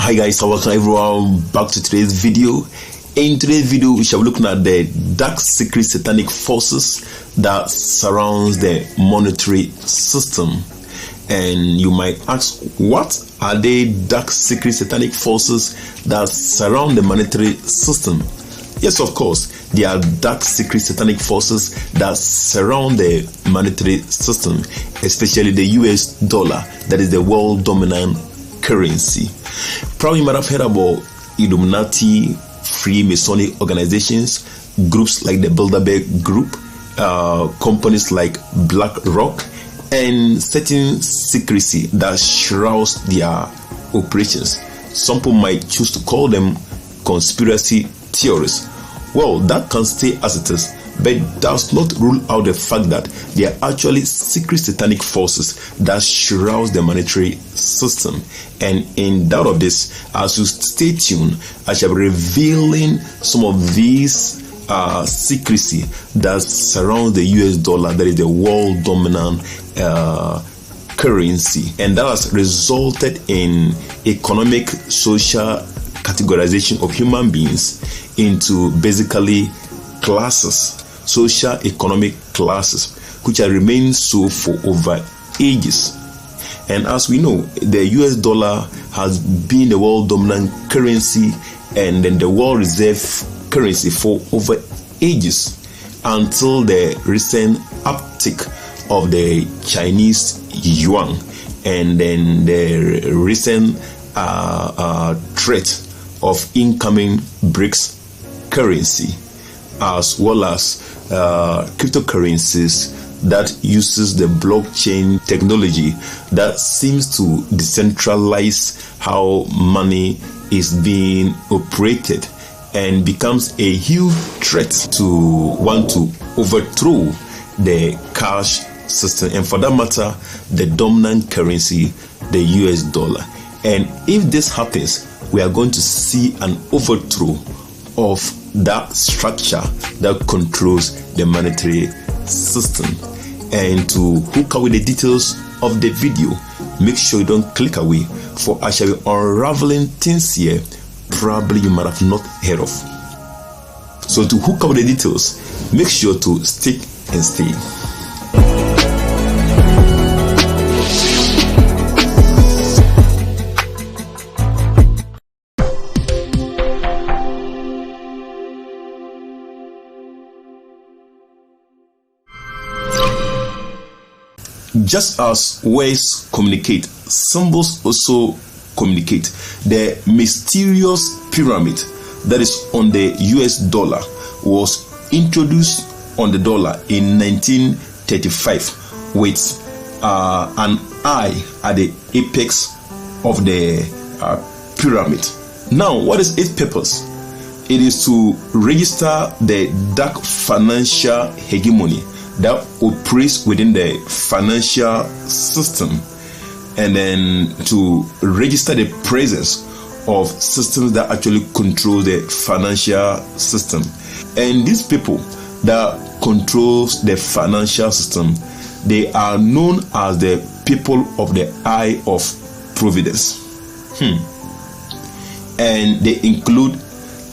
Hi guys, welcome everyone back to today's video. In today's video, we shall be looking at the dark secret satanic forces that surrounds the monetary system. And you might ask, what are the dark secret satanic forces that surround the monetary system? Yes, of course, there are dark secret satanic forces that surround the monetary system, especially the US dollar, that is the world dominant currency. Probably you might have heard about Illuminati, Freemasonic organizations, groups like the Bilderberg Group, companies like BlackRock, and certain secrecy that shrouds their operations. Some people might choose to call them conspiracy theories. Well, that can stay as it is, but does not rule out the fact that there are actually secret satanic forces that shroud the monetary system. And in doubt of this, as you stay tuned, I shall be revealing some of these secrecy that surrounds the US dollar, that is the world dominant currency, and that has resulted in economic, social categorization of human beings into basically classes, social economic classes, which have remained so for over ages. And as we know, the US dollar has been the world dominant currency and then the world reserve currency for over ages, until the recent uptick of the Chinese yuan and then the recent threat of incoming BRICS currency, as well as cryptocurrencies that uses the blockchain technology that seems to decentralize how money is being operated, and becomes a huge threat to want to overthrow the cash system, and for that matter, the dominant currency, the US dollar. And if this happens, we are going to see an overthrow of that structure that controls the monetary system. And to hook up with the details of the video, make sure you don't click away, for I shall be unraveling things here probably you might have not heard of. So to hook up with the details, make sure to stick and stay. Just as words communicate, symbols also communicate. The mysterious pyramid that is on the US dollar was introduced on the dollar in 1935 with an eye at the apex of the pyramid. Now, what is its purpose? It is to register the dark financial hegemony that operates within the financial system, and then to register the presence of systems that actually control the financial system. And these people that controls the financial system, they are known as the people of the eye of providence. And they include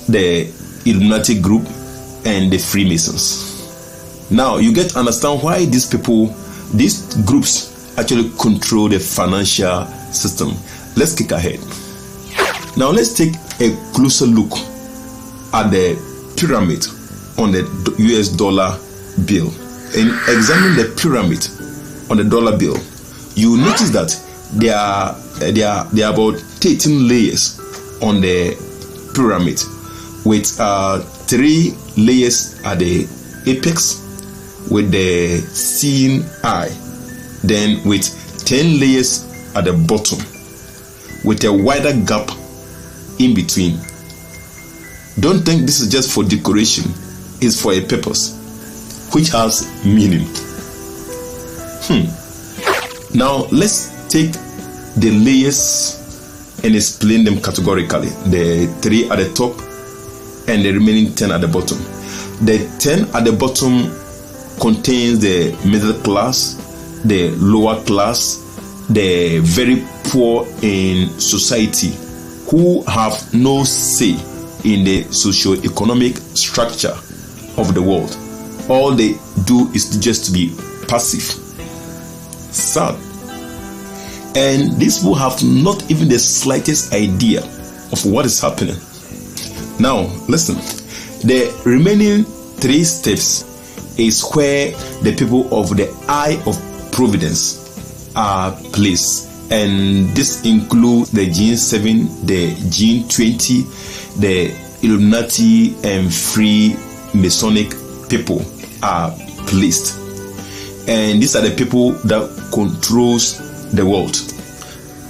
the Illuminati group and the Freemasons. Now you get to understand why these people, these groups, actually control the financial system. Let's kick ahead. Now let's take a closer look at the pyramid on the US dollar bill. And examine the pyramid on the dollar bill, you notice that there are about 13 layers on the pyramid, with 3 layers at the apex with the seeing eye, then with 10 layers at the bottom with a wider gap in between. Don't think this is just for decoration, it's for a purpose which has meaning. Now let's take the layers and explain them categorically. The 3 at the top and the remaining 10 at the bottom. The 10 at the bottom contains the middle class, the lower class, the very poor in society, who have no say in the socio-economic structure of the world. All they do is just to be passive. Sad. And these people have not even the slightest idea of what is happening. Now, listen. The remaining 3 steps is where the people of the eye of providence are placed. And this includes the G7, the G20, the Illuminati, and Freemasonic people are placed. And these are the people that controls the world.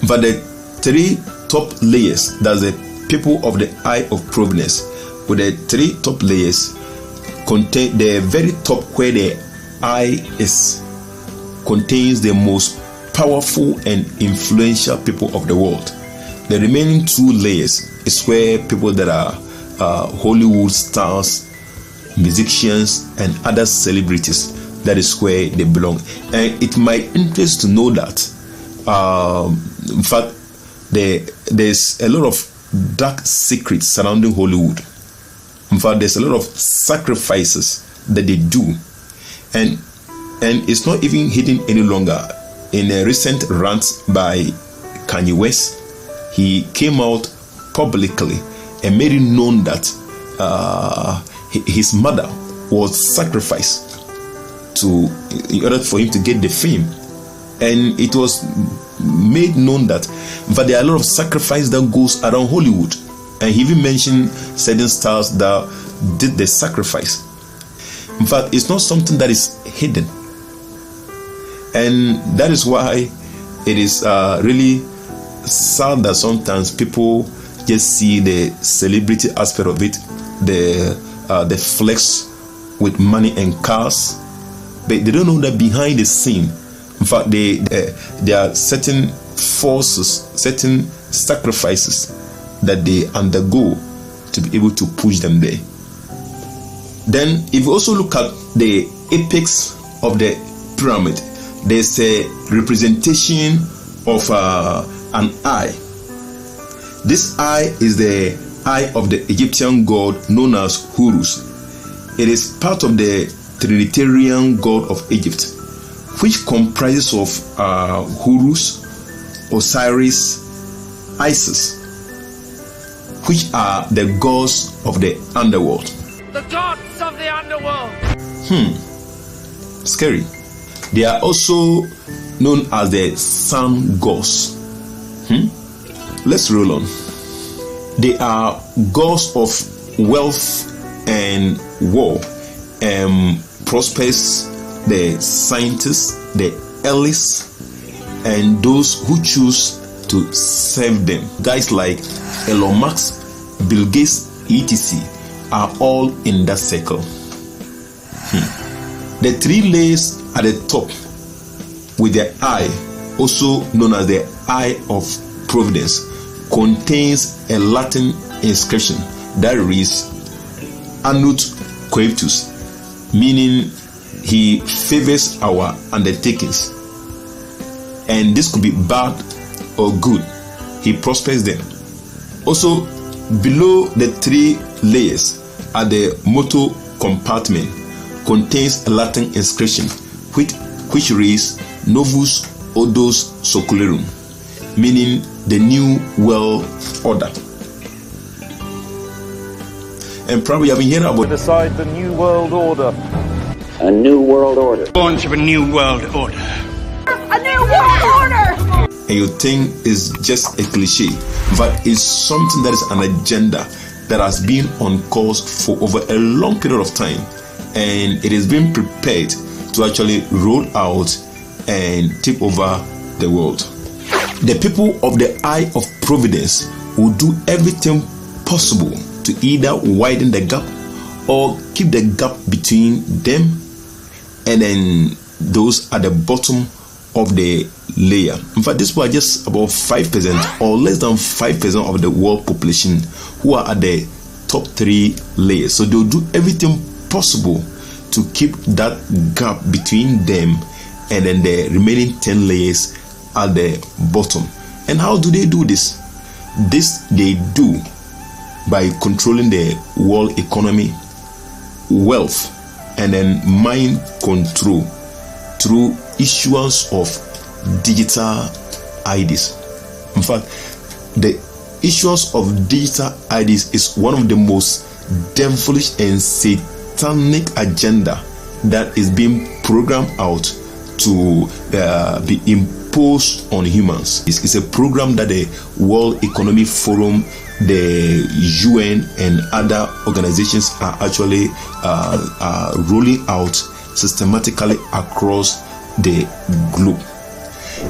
But the 3 top layers, that's the people of the eye of providence, with the 3 top layers contain the very top where the eye is, contains the most powerful and influential people of the world. The remaining 2 layers is where people that are Hollywood stars, musicians, and other celebrities. That is where they belong. And it might interest to know that in fact there's a lot of dark secrets surrounding Hollywood. In fact, there's a lot of sacrifices that they do, and it's not even hidden any longer. In a recent rant by Kanye West, he came out publicly and made it known that his mother was sacrificed in order for him to get the fame. And it was made known that there are a lot of sacrifice that goes around Hollywood. And he even mentioned certain stars that did the sacrifice. In fact, it's not something that is hidden. And that is why it is really sad that sometimes people just see the celebrity aspect of it, the flex with money and cars, but they don't know that behind the scene, in fact, there are certain forces, certain sacrifices that they undergo to be able to push them there. Then, if you also look at the apex of the pyramid, there's a representation of an eye. This eye is the eye of the Egyptian god known as Horus. It is part of the Trinitarian god of Egypt, which comprises of Horus, Osiris, Isis, which are the gods of the underworld. The gods of the underworld. Scary. They are also known as the sun gods. Let's roll on. They are gods of wealth and war, prospers, the scientists, the elites, and those who choose to serve them. Guys like Elon Musk, Bill Gates, etc. are all in that circle. The 3 layers at the top with the eye, also known as the eye of providence, contains a Latin inscription that reads Anut Coeptus, meaning he favors our undertakings. And this could be bad or good. He prospers them. Also, below the 3 layers at the motor compartment contains a Latin inscription which reads Novus Ordos Secularum, meaning the new world order. And probably you have been hearing about decide the new world order. A new world order. Launch of a new world order. A new world order! And you think it's just a cliche, but it's something that is an agenda that has been on course for over a long period of time, and it is being prepared to actually roll out and take over the world. The people of the eye of providence will do everything possible to either widen the gap or keep the gap between them and then those at the bottom of the layer. In fact, these people are just about 5% or less than 5% of the world population who are at the top 3 layers. So they'll do everything possible to keep that gap between them and then the remaining 10 layers at the bottom. And how do they do this? This they do by controlling the world economy, wealth, and then mind control through issuance of digital IDs. In fact, the issuance of digital IDs is one of the most devilish and satanic agenda that is being programmed out to be imposed on humans. It's a program that the World Economic Forum, the UN, and other organizations are actually rolling out systematically across the globe.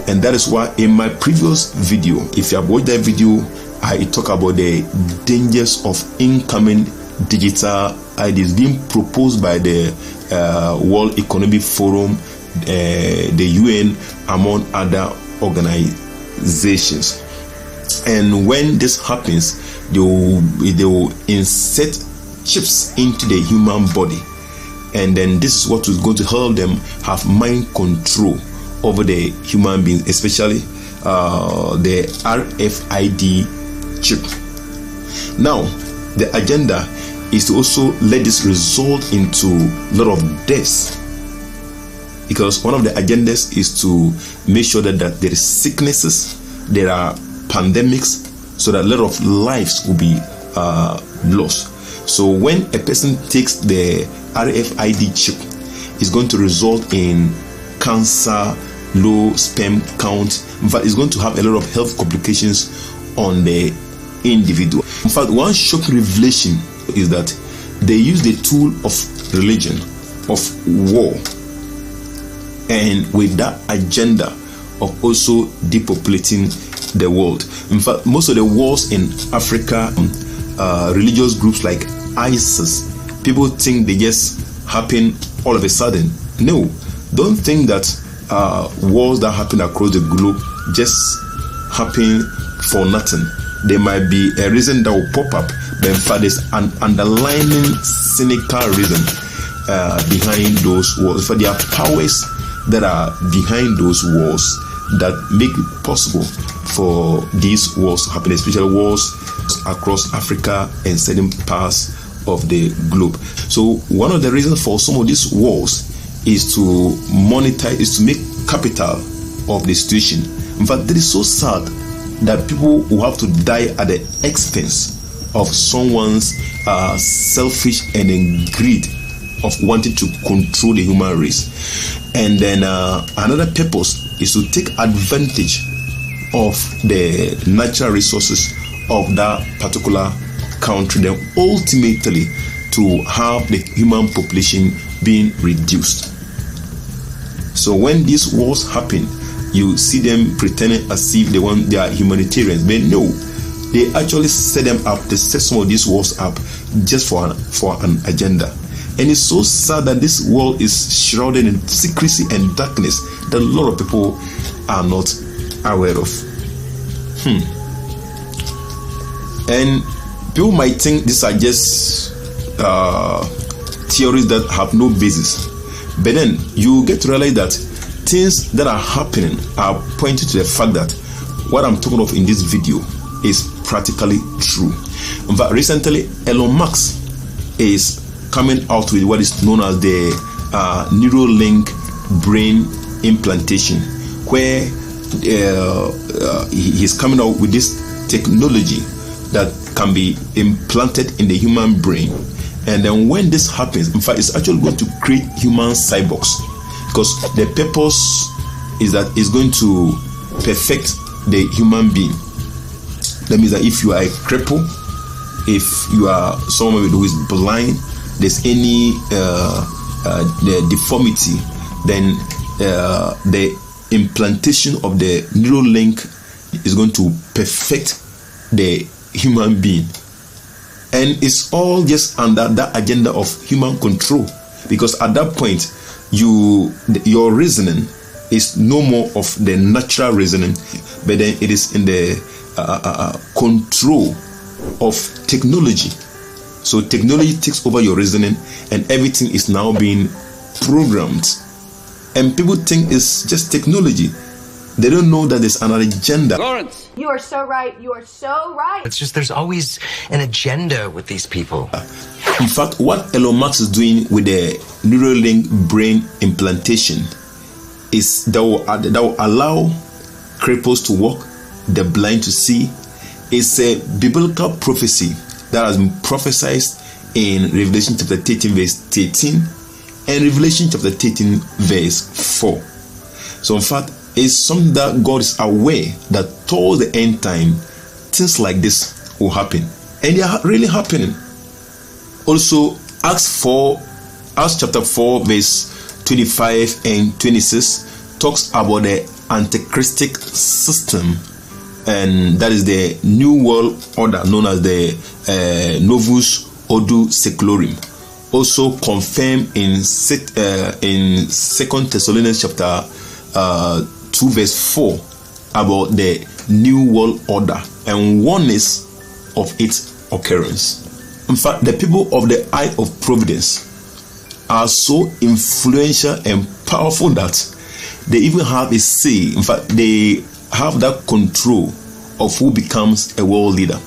And that is why in my previous video, if you have watched that video, I talk about the dangers of incoming digital IDs being proposed by the World Economic Forum, the UN, among other organizations. And when this happens, they will insert chips into the human body, and then this is what is going to help them have mind control over the human beings, especially the RFID chip. Now, the agenda is to also let this result into a lot of deaths, because one of the agendas is to make sure that there is sicknesses, there are pandemics, so that a lot of lives will be lost. So when a person takes the RFID chip, it's going to result in cancer, low sperm count. In fact, it's going to have a lot of health complications on the individual. In fact, one shocking revelation is that they use the tool of religion, of war, and with that agenda of also depopulating the world. In fact, most of the wars in Africa, religious groups like ISIS, people think they just happen all of a sudden. No, don't think that wars that happen across the globe just happen for nothing. There might be a reason that will pop up, but in fact there's an underlying cynical reason behind those wars. In fact, there are powers that are behind those wars that make it possible for these wars to happen, especially wars across Africa and certain parts of the globe. So one of the reasons for some of these wars is to monetize, is to make capital of the situation. In fact, it is so sad that people will have to die at the expense of someone's selfish and then greed of wanting to control the human race. And then another purpose is to take advantage of the natural resources of that particular country, then ultimately to have the human population being reduced. So when these wars happen, you see them pretending as if they are humanitarians, but no, they actually set them up. They set some of these wars up just for an agenda. And it's so sad that this world is shrouded in secrecy and darkness that a lot of people are not aware of. And people might think these are just theories that have no basis, but then you get to realize that things that are happening are pointing to the fact that what I'm talking of in this video is practically true. In fact, recently Elon Musk is coming out with what is known as the Neuralink brain implantation, where he's coming out with this technology that can be implanted in the human brain. And then when this happens, in fact, it's actually going to create human cyborgs, because the purpose is that it's going to perfect the human being. That means that if you are a cripple, if you are someone who is blind, there's any the deformity, then the implantation of the Neuralink is going to perfect the human being. And it's all just under that agenda of human control, because at that point your reasoning is no more of the natural reasoning, but then it is in the control of technology. So technology takes over your reasoning, and everything is now being programmed. And people think it's just technology, They don't know that there's an agenda. Lawrence! You are so right. You are so right. It's just there's always an agenda with these people. In fact, what Elon Musk is doing with the Neuralink brain implantation is that will allow cripples to walk, the blind to see. It's a biblical prophecy that has been prophesied in Revelation chapter 13 verse 13 and Revelation chapter 13 verse 4. So in fact, it's something that God is aware that towards the end time, things like this will happen. And they are really happening. Also, Acts chapter 4 verse 25 and 26 talks about the antichristic system, and that is the new world order known as the Novus Ordo Seclorum. Also confirmed in 2 Thessalonians chapter 2 verse 4 about the new world order and oneness of its occurrence. In fact, the people of the Eye of Providence are so influential and powerful that they even have a say. In fact, they have that control of who becomes a world leader.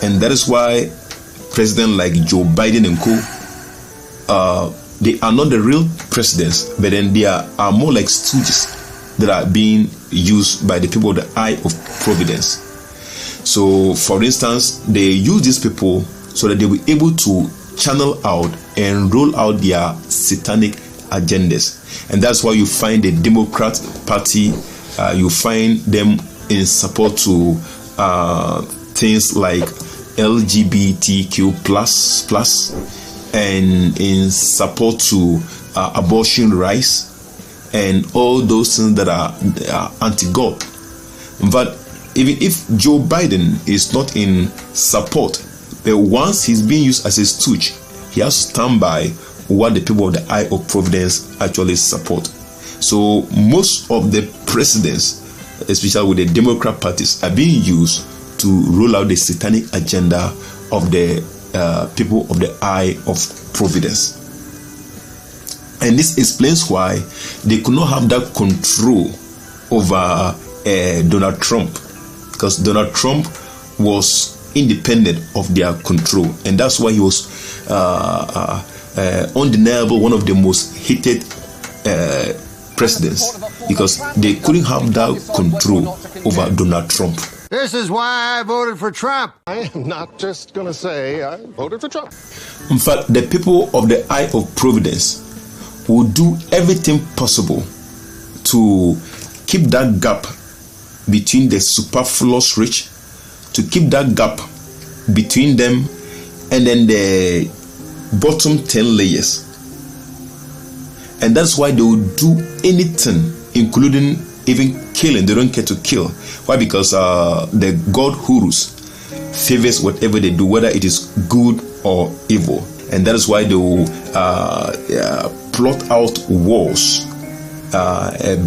And that is why presidents like Joe Biden and co, they are not the real presidents, but then they are more like stooges that are being used by the people of the Eye of Providence. So, for instance, they use these people so that they will be able to channel out and roll out their satanic agendas. And that's why you find the Democrat Party, you find them in support to things like LGBTQ+, and in support to abortion rights and all those things that are anti-God. But even if Joe Biden is not in support, but once he's being used as a stooge, he has to stand by what the people of the Eye of Providence actually support. So most of the presidents, especially with the Democrat parties, are being used to roll out the satanic agenda of the people of the Eye of Providence. And this explains why they could not have that control over Donald Trump, because Donald Trump was independent of their control, and that's why he was undeniable one of the most hated presidents, because they couldn't have that control over Donald Trump. This is why I voted for Trump. I am not just going to say I voted for Trump. In fact, the people of the Eye of Providence will do everything possible to keep that gap between the superfluous rich, to keep that gap between them and then the bottom 10 layers. And that's why they will do anything, including even killing. They don't care to kill. Why? Because the God who rules favors whatever they do, whether it is good or evil. And that is why they will plot out wars,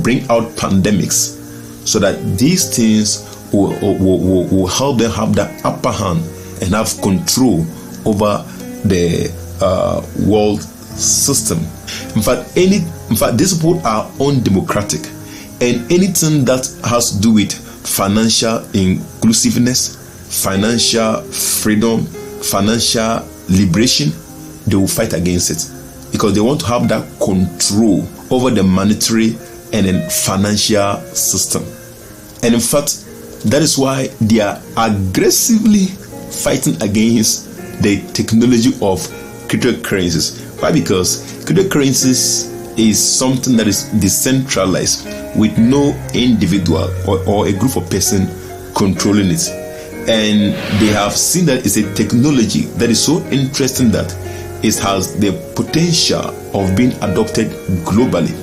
bring out pandemics, so that these things will help them have the upper hand and have control over the world system. In fact, these people are undemocratic, and anything that has to do with financial inclusiveness, financial freedom, financial liberation, they will fight against it, because they want to have that control over the monetary and then financial system. And in fact, that is why they are aggressively fighting against the technology of cryptocurrencies. Why? Because cryptocurrencies is something that is decentralized with no individual or a group of person controlling it. And they have seen that it's a technology that is so interesting that it has the potential of being adopted globally.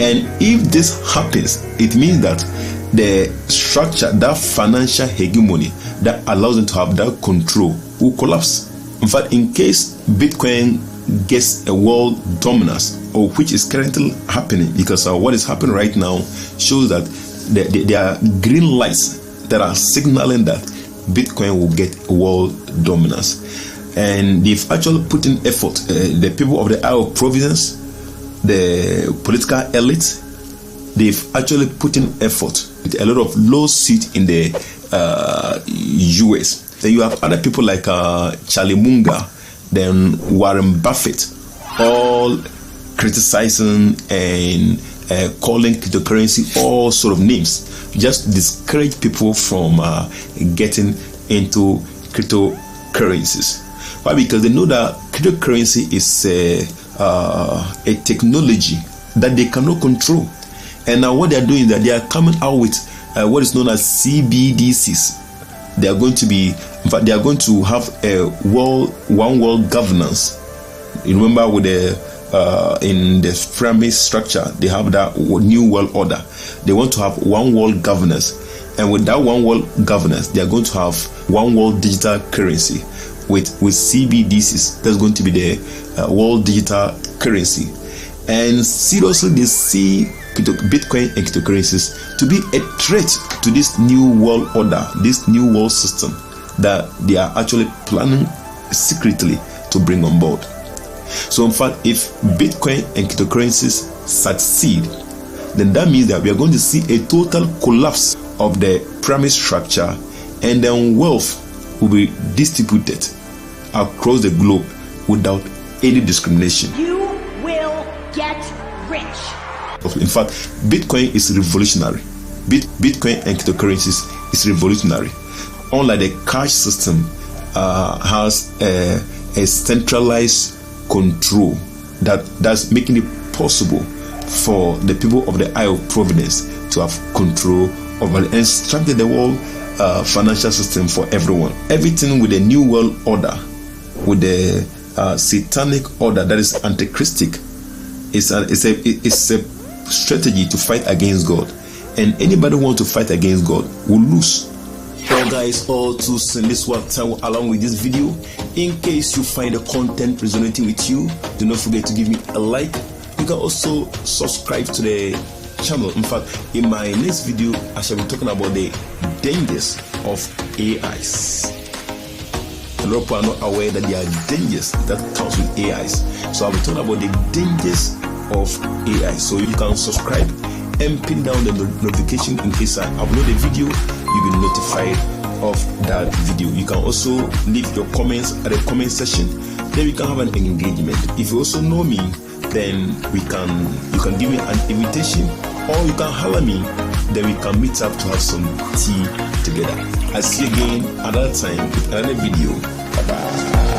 And if this happens, it means that the structure, that financial hegemony that allows them to have that control, will collapse. In fact, in case Bitcoin gets a world dominance, or which is currently happening, because what is happening right now shows that there are green lights that are signaling that Bitcoin will get a world dominance. And they've actually put in effort, the people of the Eye of Providence, the political elite, they've actually put in effort with a lot of lawsuits in the US. Then you have other people like Charlie Munger, then Warren Buffett, all criticizing and calling cryptocurrency all sort of names, just to discourage people from getting into cryptocurrencies. Why? Because they know that cryptocurrency is a technology that they cannot control. And now what they are doing is that they are coming out with what is known as CBDCs. They are going to be, in fact, they are going to have a one world governance. You remember with the in the Freemasons structure, they have that new world order. They want to have one world governance, and with that one world governance, they are going to have one world digital currency with CBDCs. That's going to be the world digital currency. And seriously, they see Bitcoin and cryptocurrencies to be a threat to this new world order, this new world system that they are actually planning secretly to bring on board. So in fact, if Bitcoin and cryptocurrencies succeed, then that means that we are going to see a total collapse of the pyramid structure, and then wealth will be distributed across the globe without any discrimination. You will get rich. In fact, Bitcoin is revolutionary. Bitcoin and cryptocurrencies is revolutionary. Unlike the cash system, has a centralized control that's making it possible for the people of the Eye of Providence to have control over it and structure the whole financial system for everyone. Everything with the new world order, with the satanic order that is antichristic, it's a strategy to fight against God, and anybody who wants to fight against God will lose. Well guys, all to send this one time along with this video. In case you find the content resonating with you, do not forget to give me a like. You can also subscribe to the channel. In fact, in my next video, I shall be talking about the dangers of AIs. A lot of people are not aware that there are dangers that comes with AIs. So I'll be talking about the dangers of AI. So you can subscribe and pin down the notification in case I upload a video, you'll be notified of that video. You can also leave your comments at the comment section, then we can have an engagement. If you also know me, then you can give me an invitation, or you can holler me, then we can meet up to have some tea together. I'll see you again another time with another video. Bye bye.